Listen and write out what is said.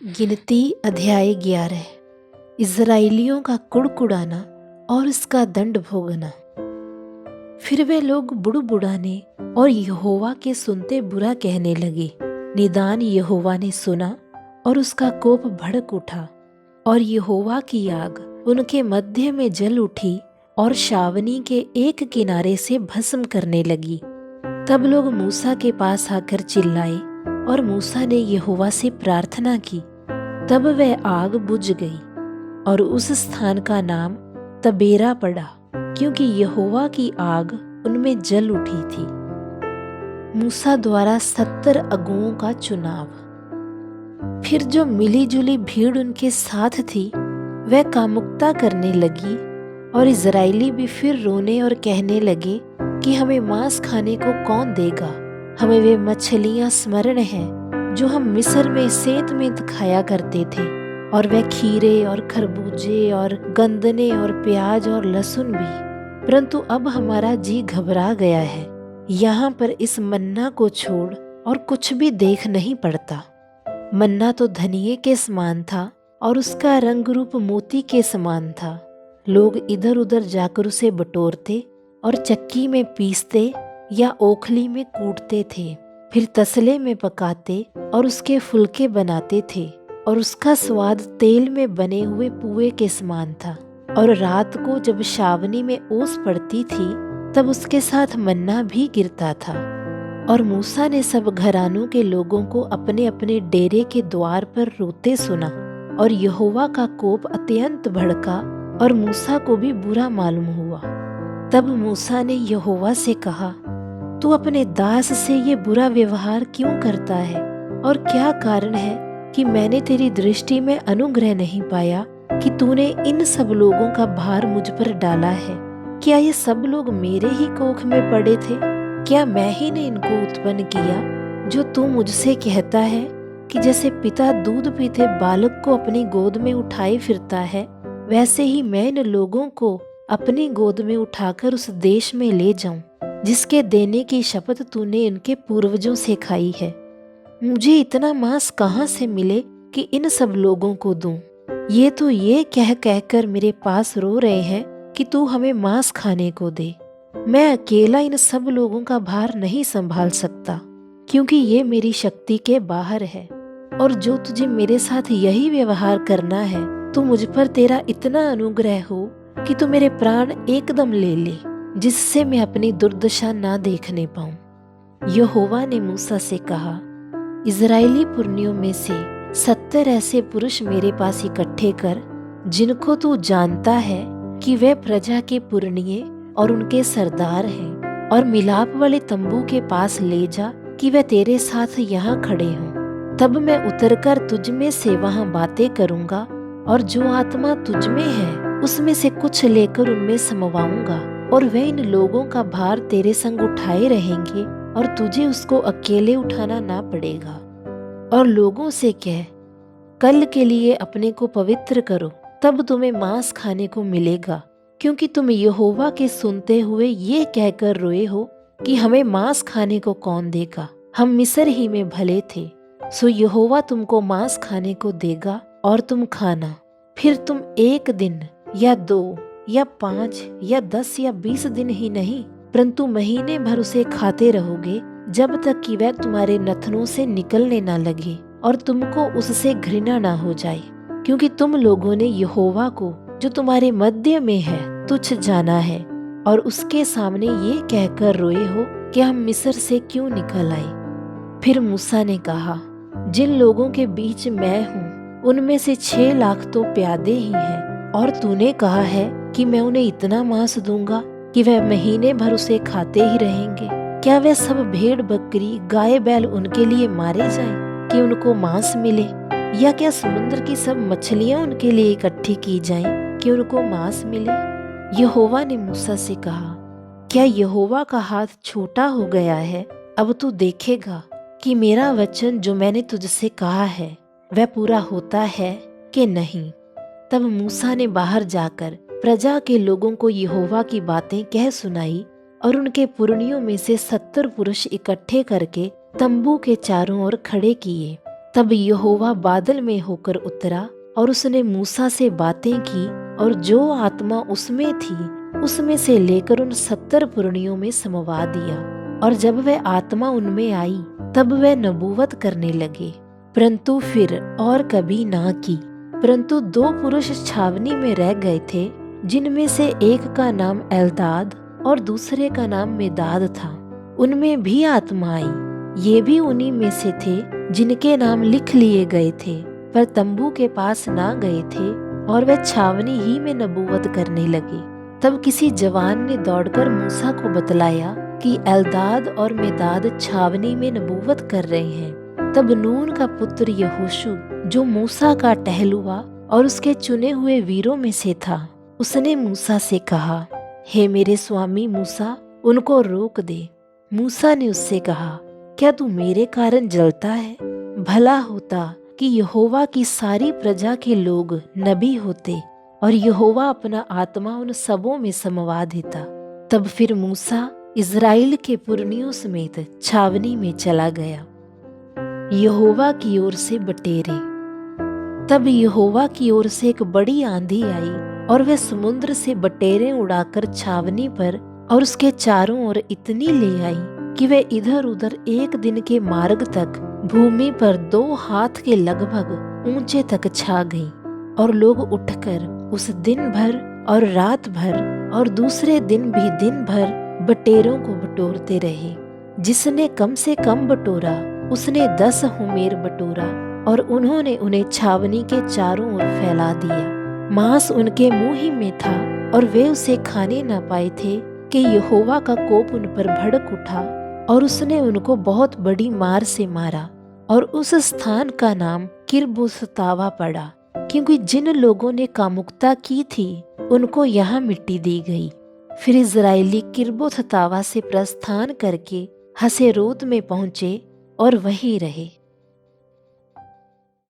गिनती अध्याय 11। इज़राइलियों का कुड़कुड़ाना और इसका दंड भोगना। फिर वे लोग बुड़बुड़ाने और यहोवा के सुनते बुरा कहने लगे। निदान यहोवा ने सुना और उसका कोप भड़क उठा और यहोवा की आग उनके मध्य में जल उठी और छावनी के एक किनारे से भस्म करने लगी। तब लोग मूसा के पास आकर चिल्लाए और मूसा ने यहोवा से प्रार्थना की। तब वह आग बुझ गई और उस स्थान का नाम तबेरा पड़ा, क्योंकि यहोवा की आग उनमें जल उठी थी। मूसा द्वारा 70 अगुओं का चुनाव। फिर जो मिली जुली भीड़ उनके साथ थी वह कामुकता करने लगी और इज़राइली भी फिर रोने और कहने लगे कि हमें मांस खाने को कौन देगा। हमें वे मछलियां स्मरण हैं जो हम मिस्र में सेंत में खाया करते थे, और वह खीरे और खरबूजे और गंदने और प्याज और लहसुन भी। परंतु अब हमारा जी घबरा गया है, यहाँ पर इस मन्ना को छोड़ और कुछ भी देख नहीं पड़ता। मन्ना तो धनिये के समान था और उसका रंग रूप मोती के समान था। लोग इधर उधर जाकर उसे बटोरते और चक्की में पीसते या ओखली में कूटते थे, फिर तसले में पकाते और उसके फुलके बनाते थे, और उसका स्वाद तेल में बने हुए पुए के समान था। और रात को जब छावनी में ओस पड़ती थी तब उसके साथ मन्ना भी गिरता था। और मूसा ने सब घरानों के लोगों को अपने अपने डेरे के द्वार पर रोते सुना, और यहोवा का कोप अत्यंत भड़का और मूसा को भी बुरा मालूम हुआ। तब मूसा ने यहोवा से कहा, तू अपने दास से ये बुरा व्यवहार क्यों करता है, और क्या कारण है कि मैंने तेरी दृष्टि में अनुग्रह नहीं पाया कि तूने इन सब लोगों का भार मुझ पर डाला है। क्या ये सब लोग मेरे ही कोख में पड़े थे? क्या मैं ही ने इनको उत्पन्न किया? जो तू मुझसे कहता है कि जैसे पिता दूध पीते बालक को अपनी गोद में उठाए फिरता है, वैसे ही मैं इन लोगों को अपनी गोद में उठाकर उस देश में ले जाऊं जिसके देने की शपथ तूने इनके पूर्वजों से खाई है। मुझे इतना मांस कहाँ से मिले कि इन सब लोगों को दूं? ये तो ये कह कहकर मेरे पास रो रहे हैं कि तू हमें मांस खाने को दे। मैं अकेला इन सब लोगों का भार नहीं संभाल सकता, क्योंकि ये मेरी शक्ति के बाहर है। और जो तुझे मेरे साथ यही व्यवहार करना है तो मुझ पर तेरा इतना अनुग्रह हो कि तू मेरे प्राण एकदम ले ले, जिससे मैं अपनी दुर्दशा ना देखने पाऊं। यहोवा ने मूसा से कहा, इज़राइली पुरनियों में से 70 ऐसे पुरुष मेरे पास इकट्ठे कर, जिनको तू जानता है कि वे प्रजा के पुरनिये और उनके सरदार हैं, और मिलाप वाले तंबू के पास ले जा कि वे तेरे साथ यहाँ खड़े हों। तब मैं उतरकर तुझ में से वहाँ बातें करूँगा, और जो आत्मा तुझ में है उसमें से कुछ लेकर उनमें समवाऊंगा, और वे इन लोगों का भार तेरे संग उठाए रहेंगे, और तुझे उसको अकेले उठाना ना पड़ेगा। और लोगों से कह, कल के लिए अपने को पवित्र करो, तब तुम्हें मांस खाने को मिलेगा, क्योंकि तुम यहोवा के सुनते हुए ये कहकर रोए हो कि हमें मांस खाने को कौन देगा। हम मिस्र ही में भले थे, सो यहोवा तुमको मांस खाने को देगा और तुम खाना। फिर तुम 1 दिन या 2 या 5 या 10 या 20 दिन ही नहीं, परंतु महीने भर उसे खाते रहोगे, जब तक कि वह तुम्हारे नथनों से निकलने ना लगे और तुमको उससे घृणा ना हो जाए। क्योंकि तुम लोगों ने यहोवा को, जो तुम्हारे मध्य में है, तुच्छ जाना है, और उसके सामने ये कहकर रोए हो कि हम मिस्र से क्यों निकल आए। फिर मूसा ने कहा, जिन लोगों के बीच मैं हूँ उनमें से 6 लाख तो प्यादे ही हैं, और तूने कहा है कि मैं उन्हें इतना मांस दूंगा कि वह महीने भर उसे खाते ही रहेंगे। क्या वे सब भेड़ बकरी गाय बैल उनके लिए मारे जाएं कि उनको मांस मिले, या क्या समुद्र की सब मछलियां उनके लिए इकट्ठी की जाएं कि उनको मांस मिले? यहोवा ने मूसा से कहा, क्या यहोवा का हाथ छोटा हो गया है? अब तू देखेगा कि मेरा वचन जो मैंने तुझसे कहा है वह पूरा होता है कि नहीं। तब मूसा ने बाहर जाकर प्रजा के लोगों को यहोवा की बातें कह सुनाई, और उनके पुरनियों में से 70 पुरुष इकट्ठे करके तंबू के चारों ओर खड़े किए। तब यहोवा बादल में होकर उतरा और उसने मूसा से बातें की, और जो आत्मा उसमें थी उसमें से लेकर उन 70 पुरनियों में समवा दिया। और जब वह आत्मा उनमें आई तब वह नबूवत करने लगे, परंतु फिर और कभी ना की। परंतु 2 पुरुष छावनी में रह गए थे, जिनमें से एक का नाम एल्दाद और दूसरे का नाम मेदाद था। उनमें भी आत्मा आई। ये भी उन्हीं में से थे जिनके नाम लिख लिए गए थे, पर तंबू के पास ना गए थे, और वे छावनी ही में नबूवत करने लगे। तब किसी जवान ने दौड़कर मूसा को बतलाया कि एल्दाद और मेदाद छावनी में नबूवत कर रहे हैं। तब नून का पुत्र यहोशू, जो मूसा का टहलुआ और उसके चुने हुए वीरों में से था, उसने मूसा से कहा, हे मेरे स्वामी मूसा, उनको रोक दे। मूसा ने उससे कहा, क्या तू मेरे कारण जलता है? भला होता कि यहोवा की सारी प्रजा के लोग नबी होते और यहोवा अपना आत्मा उन सबों में समवा देता। तब फिर मूसा इज़राइल के पुरनियों समेत छावनी में चला गया। यहोवा की ओर से बटेरे। तब यहोवा की ओर से एक बड़ी आंधी आई, और वह समुद्र से बटेरें उड़ाकर छावनी पर और उसके चारों ओर इतनी ले आई कि वे इधर उधर एक दिन के मार्ग तक भूमि पर 2 हाथ के लगभग ऊंचे तक छा गई। और लोग उठकर उस दिन भर और रात भर और दूसरे दिन भी दिन भर बटेरों को बटोरते रहे। जिसने कम से कम बटोरा उसने 10 हुमेर बटोरा, और उन्होंने उन्हें छावनी के चारों ओर फैला दिया। मांस उनके मुंह ही में था, और वे उसे खाने न पाए थे कि यहोवा का कोप उन पर भड़क उठा, और उसने उनको बहुत बड़ी मार से मारा। और उस स्थान का नाम किरबुसतावा पड़ा, क्योंकि जिन लोगों ने कामुकता की थी उनको यहाँ मिट्टी दी गई। फिर इज़राइली किरबुसतावा से प्रस्थान करके हसेरोत में पहुंचे और वहीं रहे।